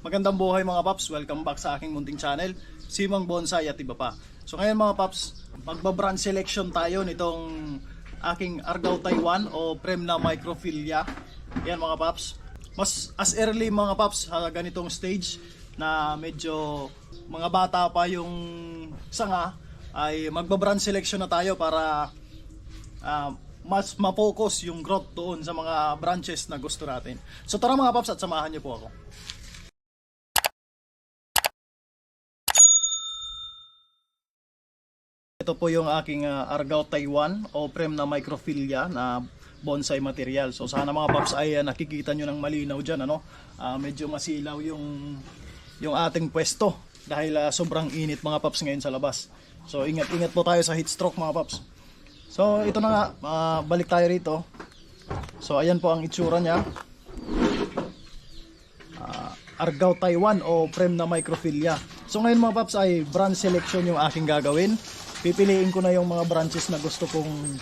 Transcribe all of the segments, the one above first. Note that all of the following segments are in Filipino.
Magandang buhay mga paps, welcome back sa aking munting channel, Simang Bonsai at iba pa. So ngayon mga paps, magba-branch selection tayo nitong aking Argao Taiwan o Premna Microphylla. Yan mga paps, mas as early mga paps, ganitong stage na medyo mga bata pa yung sanga, ay magba-branch selection na tayo para mas ma-focus yung growth doon sa mga branches na gusto natin. So tara mga paps at samahan niyo po ako. Ito po yung aking Argao Taiwan o Premna Microphylla na bonsai material. So sana mga paps ay nakikita nyo ng malinaw dyan, ano? Medyo masilaw yung ating pwesto dahil sobrang init mga paps ngayon sa labas. So ingat-ingat po tayo sa heat stroke mga paps. So ito na nga, balik tayo rito. So ayan po ang itsura nya. Argao Taiwan o Premna Microphylla. So ngayon mga paps ay branch selection yung aking gagawin. Pipiliin ko na yung mga branches na gusto kong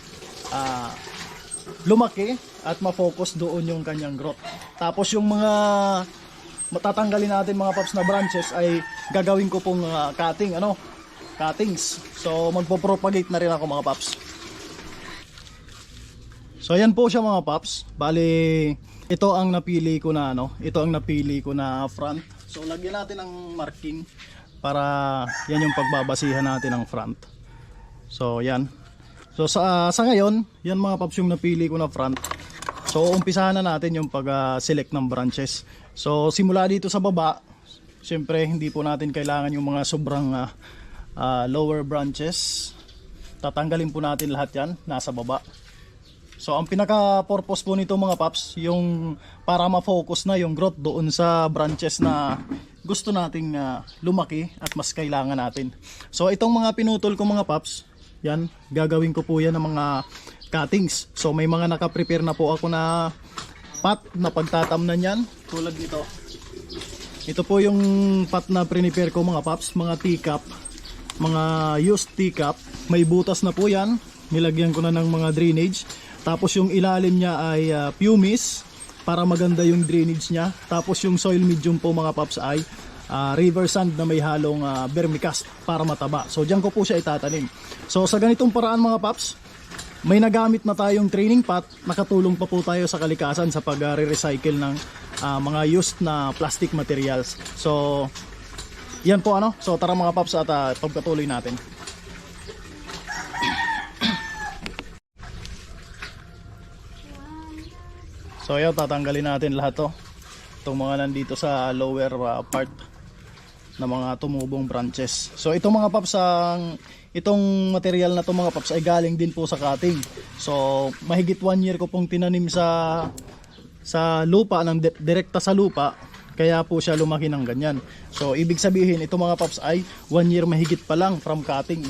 lumaki at ma-focus doon yung kanyang growth. Tapos yung mga matatanggalin natin mga paps na branches ay gagawin ko pong cuttings. So magpo-propagate na rin ako mga paps. So ayan po siya mga paps. Bali ito ang napili ko na front. So lagyan natin ng marking para yan yung pagbabasihan natin ng front. So yan. So sa ngayon, yan mga paps yung napili ko na front. So umpisahan na natin yung pag-select ng branches. So simula dito sa baba, syempre hindi po natin kailangan yung mga sobrang lower branches. Tatanggalin po natin lahat yan nasa baba. So ang pinaka-purpose po nito mga paps, yung para ma-focus na yung growth doon sa branches na gusto nating lumaki at mas kailangan natin. So itong mga pinutol ko mga paps, yan, gagawin ko po yan ng mga cuttings. So may mga naka-prepare na po ako na pot na pagtatamnan yan, tulad nito. Ito po yung pot na prepare ko mga paps, mga teacup, mga used teacup. May butas na po yan, nilagyan ko na ng mga drainage. Tapos yung ilalim niya ay pumice para maganda yung drainage niya. Tapos yung soil medium po mga paps ay river sand na may halong vermicast para mataba. So diyan ko po siya itatanim. So sa ganitong paraan mga paps, may nagamit na tayong training pot, nakatulong pa po tayo sa kalikasan sa pag-recycle ng mga used na plastic materials. So yan po ano. So tara mga paps at pagpatuloy natin. So ayan, tatanggalin natin lahat to. Itong mga nandito sa lower part na mga tumubong branches. So itong mga paps, itong material na to mga paps ay galing din po sa cutting. So mahigit 1 year ko pong tinanim sa lupa, direkta sa lupa. Kaya po siya lumaki ng ganyan. So ibig sabihin itong mga paps ay 1 year mahigit pa lang from cutting.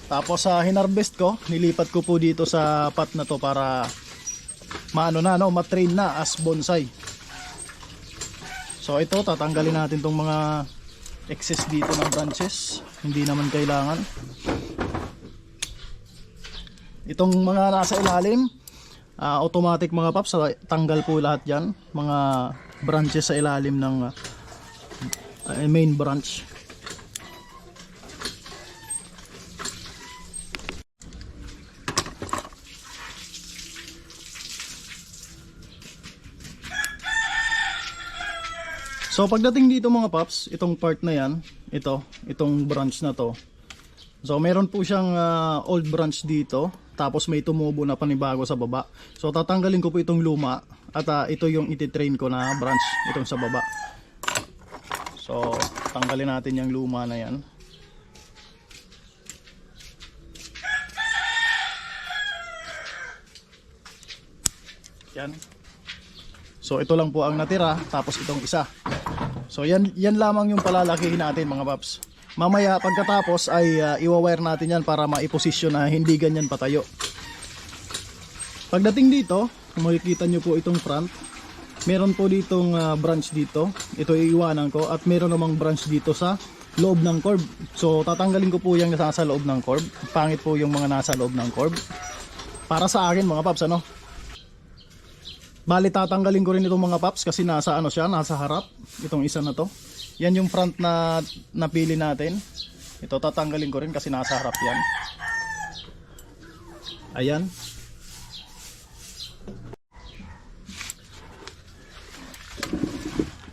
Tapos hinarvest ko, nilipat ko po dito sa pot na to para matrain na as bonsai. So ito, tatanggalin natin tong mga excess dito ng branches, hindi naman kailangan. Itong mga nasa ilalim, automatic mga paps, tanggal po lahat yan, mga branches sa ilalim ng main branch. So pagdating dito mga paps, itong part na yan, itong branch na to. So meron po siyang old branch dito, tapos may tumubo na panibago sa baba. So tatanggalin ko po itong luma at ito yung ititrain ko na branch, itong sa baba. So tanggalin natin yung luma na yan. Yan. So ito lang po ang natira, tapos itong isa. So yan lamang yung palalakihin natin mga paps. Mamaya pagkatapos ay iwa-wire natin yan para maiposisyon na hindi ganyan patayo. Pagdating dito, makikita nyo po itong front. Meron po ditong branch dito. Ito iiwanan ko at meron namang branch dito sa loob ng curb. So tatanggalin ko po yung nasa loob ng curb. Pangit po yung mga nasa loob ng curb. Para sa akin mga paps, ano? Bali tatanggalin ko rin itong mga paps kasi nasa ano siya, nasa harap. Itong isa na to. Yan yung front na napili natin. Ito tatanggalin ko rin kasi nasa harap yan. Ayan.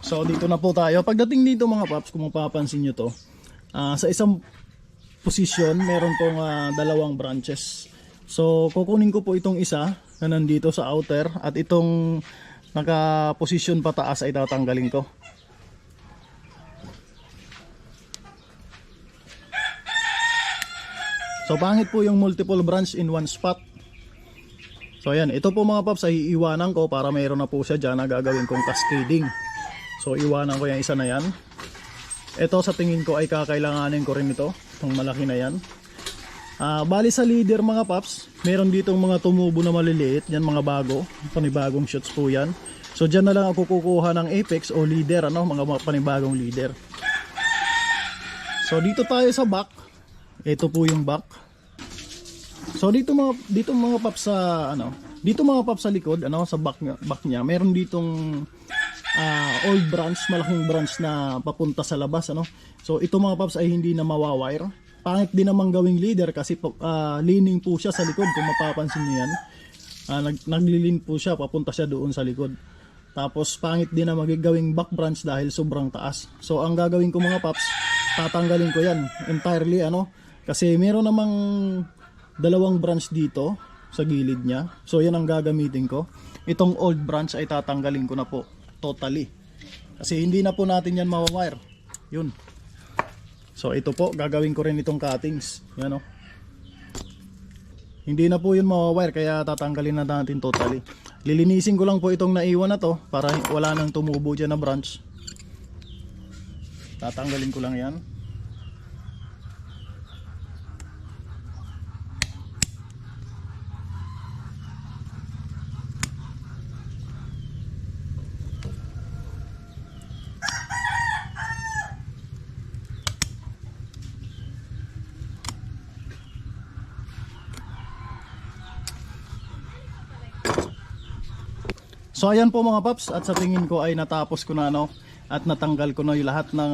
So dito na po tayo. Pagdating dito mga paps, kung mapapansin nyo to, sa isang position meron pong dalawang branches. So kukunin ko po itong isa na nandito sa outer at itong naka-position pataas ay tatanggalin ko. So pangit po yung multiple branch in one spot. So ayan, ito po mga paps ay iiwanan ko para mayroon na po siya dyan na gagawin kong cascading. So iwanan ko yung isa na yan. Ito sa tingin ko ay kakailanganin ko rin ito, itong malaki na yan. Bali sa leader mga paps, meron ditong mga tumubo na maliliit, yan mga bago, panibagong shots po yan. So dyan na lang ako kukuha ng apex o leader, mga panibagong leader. So dito tayo sa back. Ito po yung back. So dito mga paps sa dito mga paps sa likod, sa back niya, meron ditong old branch, malaking branch na papunta sa labas, So ito mga paps ay hindi na mawawire. Pangit din namang gawing leader kasi leaning po siya sa likod kung mapapansin niyo yan. Naglilin po siya, papunta siya doon sa likod. Tapos pangit din na magigawing back branch dahil sobrang taas. So ang gagawin ko mga paps, tatanggalin ko yan entirely kasi meron namang dalawang branch dito sa gilid niya. So yan ang gagamitin ko. Itong old branch ay tatanggalin ko na po totally. Kasi hindi na po natin yan mawawire. Yun. So ito po, gagawin ko rin itong cuttings. Yan Hindi na po yun mawawire kaya tatanggalin na natin totally. Lilinisin ko lang po itong naiwan na to para wala nang tumubo dyan na branch. Tatanggalin ko lang yan. So ayan po mga paps, at sa tingin ko ay natapos ko na at natanggal ko na yung lahat ng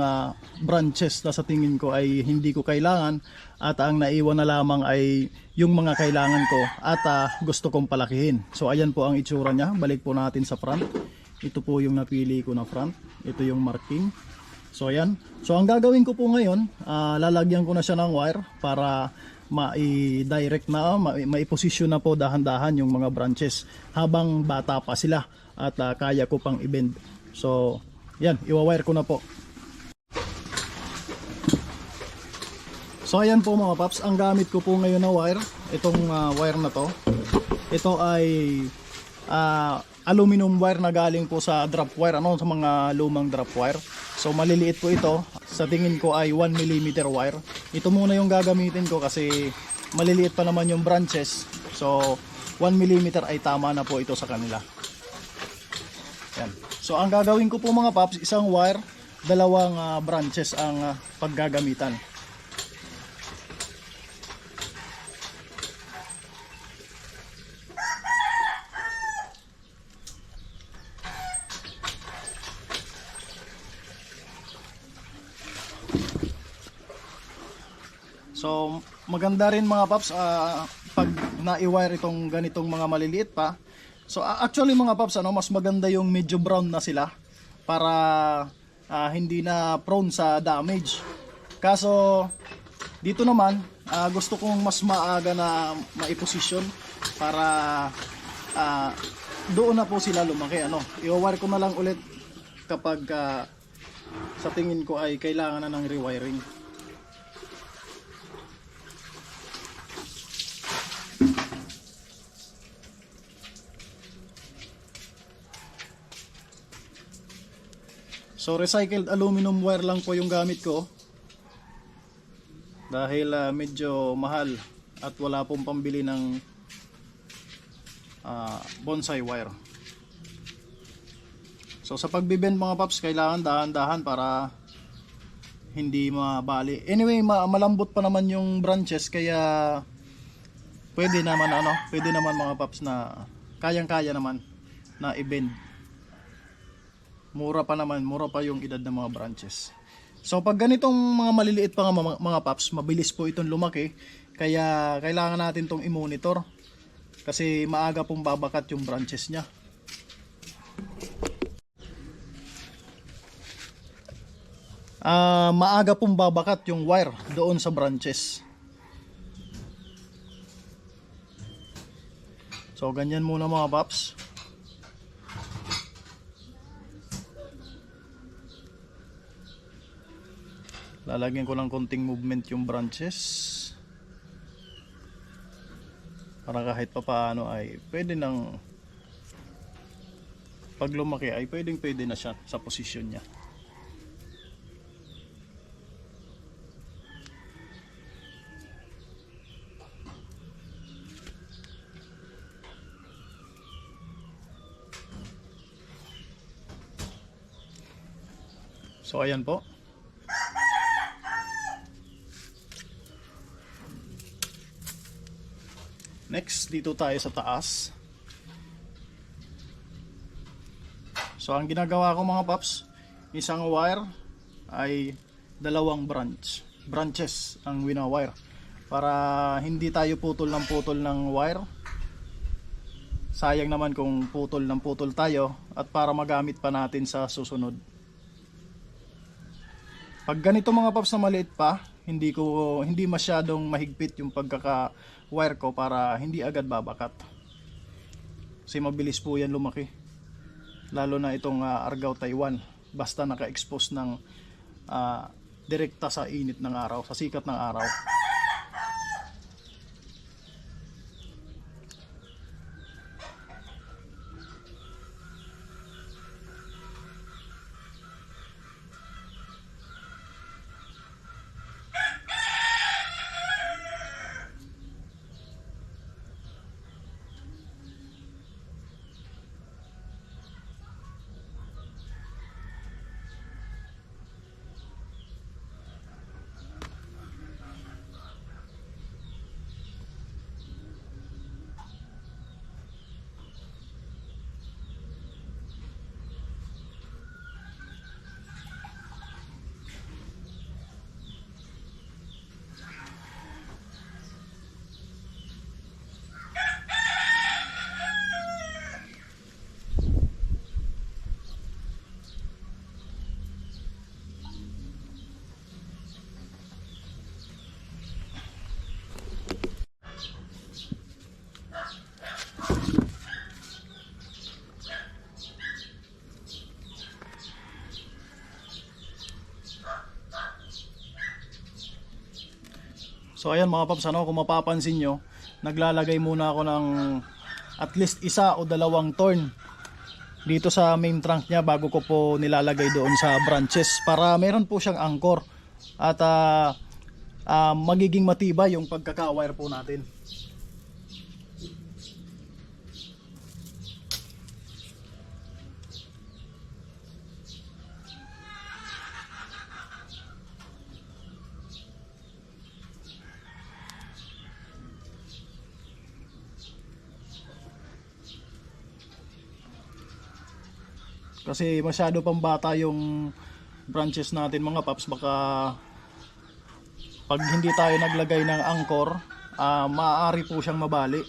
branches na sa tingin ko ay hindi ko kailangan, at ang naiwan na lamang ay yung mga kailangan ko at gusto kong palakihin. So ayan po ang itsura niya. Balik po natin sa front. Ito po yung napili ko na front. Ito yung marking. So ayan. So ang gagawin ko po ngayon, lalagyan ko na siya ng wire para mai-direct na, mai-position na po dahan-dahan yung mga branches habang bata pa sila at kaya ko pang i-bend. So yan, iwa-wire ko na po. So ayan po mga paps, ang gamit ko po ngayon na wire, itong wire na to, ito ay aluminum wire na galing po sa drop wire, sa mga lumang drop wire. So maliliit po ito, sa tingin ko ay 1mm wire. Ito muna yung gagamitin ko kasi maliliit pa naman yung branches. So 1mm ay tama na po ito sa kanila. Yan. So ang gagawin ko po mga paps, isang wire, dalawang branches ang paggagamitan. So maganda rin mga paps pag na-wire itong ganitong mga maliliit pa. So actually mga paps, mas maganda yung medyo brown na sila para hindi na prone sa damage. Kaso dito naman gusto kong mas maaga na maiposisyon para doon na po sila lumaki. I-wire ko na lang ulit kapag sa tingin ko ay kailangan na ng rewiring. So recycled aluminum wire lang po yung gamit ko dahil medyo mahal at wala pong pambili ng bonsai wire. So sa pagbibend mga paps, kailangan dahan-dahan para hindi mabali. Anyway, malambot pa naman yung branches kaya pwede naman mga paps na kayang-kaya naman. na i-bend. Mura pa naman, mura pa yung edad ng mga branches. So pag ganitong mga maliliit pa nga mga paps, mabilis po itong lumaki. Kaya kailangan natin tong i-monitor. Kasi maaga pong babakat yung branches niya. Maaga pong babakat yung wire doon sa branches. So ganyan muna mga paps. Lalagyan ko ng konting movement yung branches para kahit pa paano ay pwede nang pag lumaki ay pwede na siya sa posisyon niya. So ayan po. Next, dito tayo sa taas. So ang ginagawa ko mga paps, isang wire ay dalawang branches ang wina-wire para hindi tayo putol ng wire. Sayang naman kung putol tayo at para magamit pa natin sa susunod. Pag ganito mga paps na maliit pa, hindi masyadong mahigpit yung pagkaka-wire ko para hindi agad babakat. Kasi mabilis po yan lumaki. Lalo na itong Argao Taiwan, basta naka-expose ng direkta sa init ng araw, sa sikat ng araw. So ayan mga paps, kung mapapansin nyo, naglalagay muna ako ng at least isa o dalawang torn dito sa main trunk niya bago ko po nilalagay doon sa branches para meron po siyang anchor at magiging matibay yung pagkaka-wire po natin. Kasi masyado pang bata yung branches natin mga paps, baka pag hindi tayo naglagay ng anchor, maaari po siyang mabali.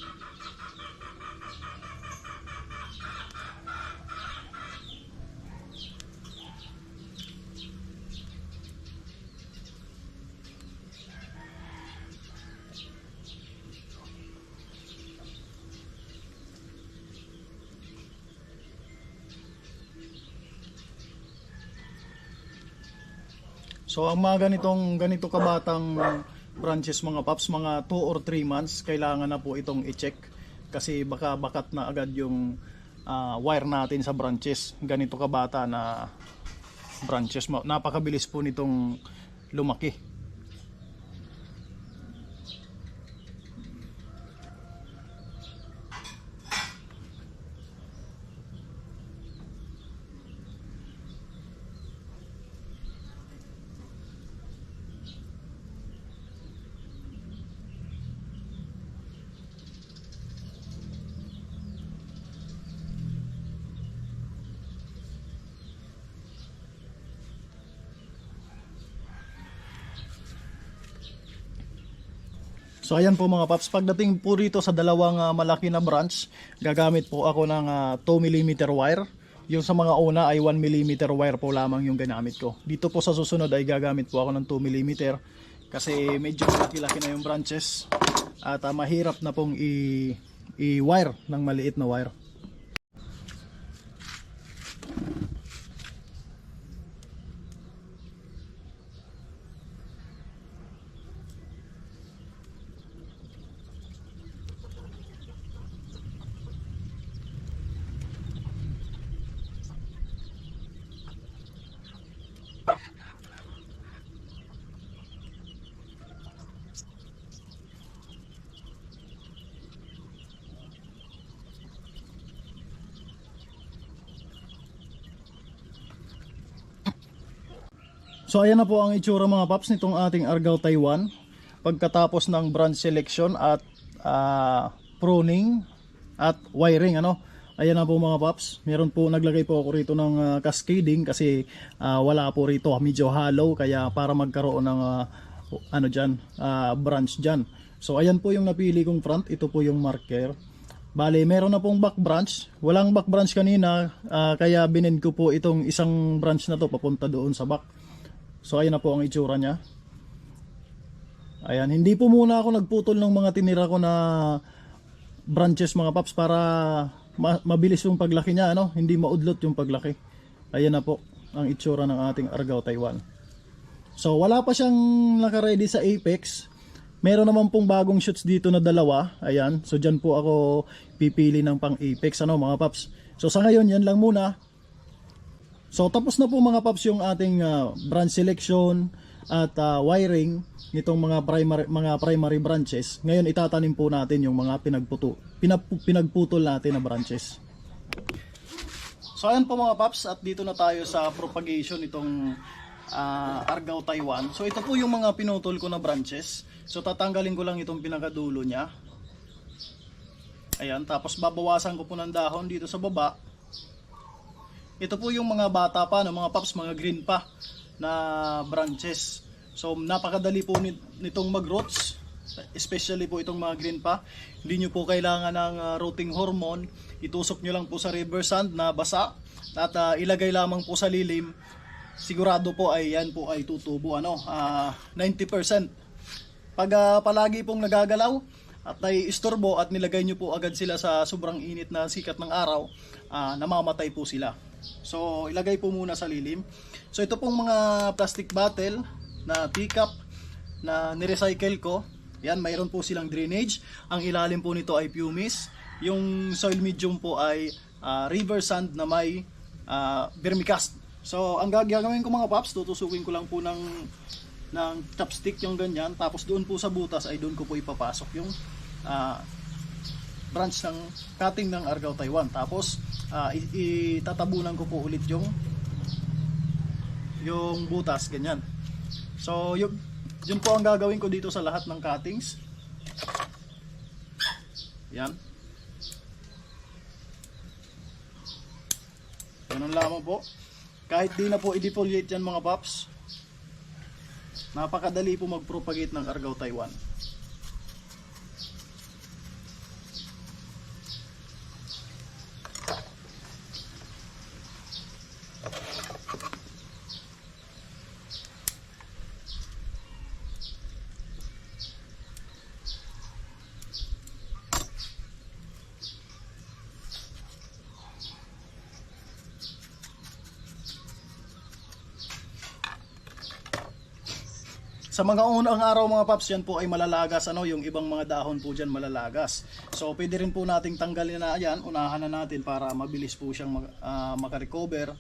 So ang mga ganito kabatang branches mga paps, mga 2 or 3 months, kailangan na po itong i-check kasi baka bakat na agad yung wire natin sa branches. Ganito kabata na branches, napakabilis po nitong lumaki. So ayan po mga paps, pagdating po rito sa dalawang malaki na branch, gagamit po ako ng 2mm wire. Yung sa mga una ay 1mm wire po lamang yung ginamit ko. Dito po sa susunod ay gagamit po ako ng 2mm kasi medyo laki-laki na yung branches at mahirap na pong i-wire ng maliit na wire. So ayan na po ang itsura mga paps nitong ating Argao Taiwan. Pagkatapos ng branch selection at pruning at wiring ano. Ayan na po mga paps. Meron po naglagay po ako rito ng cascading kasi wala po rito, medyo hollow kaya para magkaroon ng branch diyan. So ayan po yung napili kong front, ito po yung marker. Bale, meron na pong back branch. Walang back branch kanina kaya binend ko po itong isang branch na to papunta doon sa back. So ayan na po ang itsura niya. Ayan, hindi po muna ako nagputol ng mga tinira ko na branches mga paps para mabilis yung paglaki niya, ano? Hindi maudlot yung paglaki. Ayan na po ang itsura ng ating Argao Taiwan. So wala pa siyang naka-ready sa apex. Meron naman pong bagong shoots dito na dalawa. Ayan, so dyan po ako pipili ng pang apex, ano mga paps. So sa ngayon yan lang muna. So tapos na po mga paps yung ating branch selection at wiring nitong mga primary branches. Ngayon itatanim po natin yung mga pinagputol natin na branches. So ayan po mga paps, at dito na tayo sa propagation nitong Argao Taiwan. So ito po yung mga pinutol ko na branches. So tatanggalin ko lang itong pinakadulo niya. Ayan, tapos babawasan ko po ng dahon dito sa baba. Ito po yung mga bata pa, no, mga paps, mga green pa na branches. So napakadali po nitong mag-roots, especially po itong mga green pa. Hindi nyo po kailangan ng rooting hormone. Itusok nyo lang po sa river sand na basa at ilagay lamang po sa lilim. Sigurado po ay yan po ay tutubo 90%. Pag palagi pong nagagalaw at ay istorbo at nilagay nyo po agad sila sa sobrang init na sikat ng araw, namamatay po sila. So ilagay po muna sa lilim. So ito pong mga plastic bottle na teacup na nirecycle ko. Yan, mayroon po silang drainage. Ang ilalim po nito ay pumice. Yung soil medium po ay river sand na may vermicast. So ang gagawin ko mga paps, tutusukin ko lang po ng chopstick yung ganyan. Tapos doon po sa butas ay doon ko po ipapasok yung branch ng cutting ng Argao Taiwan. Tapos itatabunan ko po ulit yung butas ganyan. So yun po ang gagawin ko dito sa lahat ng cuttings. Yan. Ganun lamang po. Kahit di na po i-defoliate yan mga paps, napakadali po mag-propagate ng Argao Taiwan. Sa mga unang araw mga paps, yan po ay malalagas, yung ibang mga dahon po dyan malalagas. So pwede rin po nating tanggalin na yan, unahan na natin para mabilis po siyang makarecover.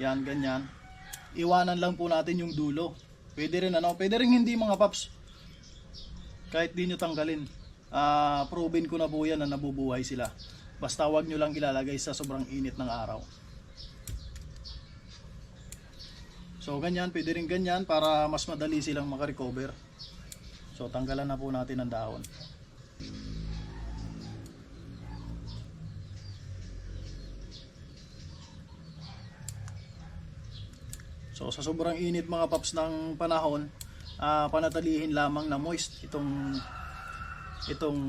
Yan, ganyan. Iwanan lang po natin yung dulo. Pwede rin pwede rin hindi mga paps. Kahit di nyo tanggalin. Proven ko na po yan na nabubuhay sila. Basta wag nyo lang ilalagay sa sobrang init ng araw. So ganyan, pwede rin ganyan para mas madali silang makarecover. So tanggalan na po natin ang dahon. So sa sobrang init mga paps ng panahon, panatilihin lamang na moist itong itong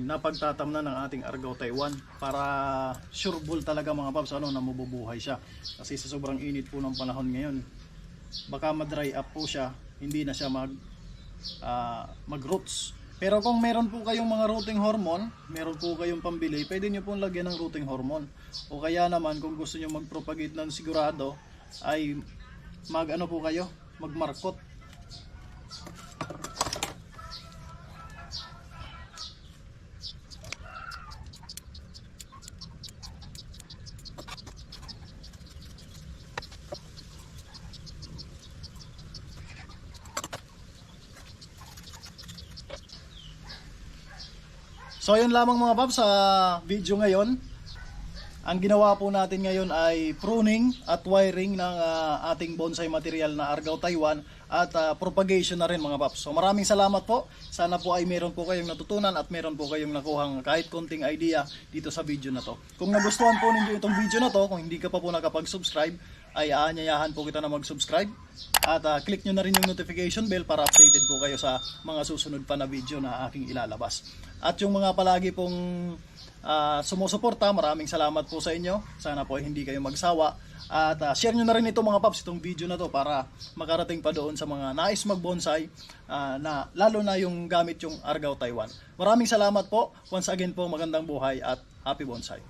napagtatamnan ng ating Argao Taiwan para sureball talaga mga paps na mabubuhay siya. Kasi sa sobrang init po ng panahon ngayon, baka ma-dry up po siya, hindi na siya mag-roots. Pero kung meron po kayong mga rooting hormone, meron po kayong pambili, pwede nyo pong lagyan ng rooting hormone. O kaya naman kung gusto nyo mag-propagate ng sigurado, ay po kayo, magmarkot. So yun lamang mga paps sa video ngayon. Ang ginawa po natin ngayon ay pruning at wiring ng ating bonsai material na Argao Taiwan at propagation na rin mga paps. So maraming salamat po. Sana po ay meron po kayong natutunan at meron po kayong nakuhang kahit konting idea dito sa video na to. Kung nagustuhan po ninyo itong video na to, kung hindi ka pa po nakapag-subscribe, ay aanyayahan po kita na mag-subscribe at click nyo na rin yung notification bell para updated po kayo sa mga susunod pa na video na aking ilalabas. At yung mga palagi pong sumusuporta, maraming salamat po sa inyo. Sana po ay hindi kayo magsawa at share nyo na rin ito mga paps, itong video na to para makarating pa doon sa mga nais mag-bonsai na lalo na yung gamit yung Argao Taiwan. Maraming salamat po. Once again po, magandang buhay at happy bonsai.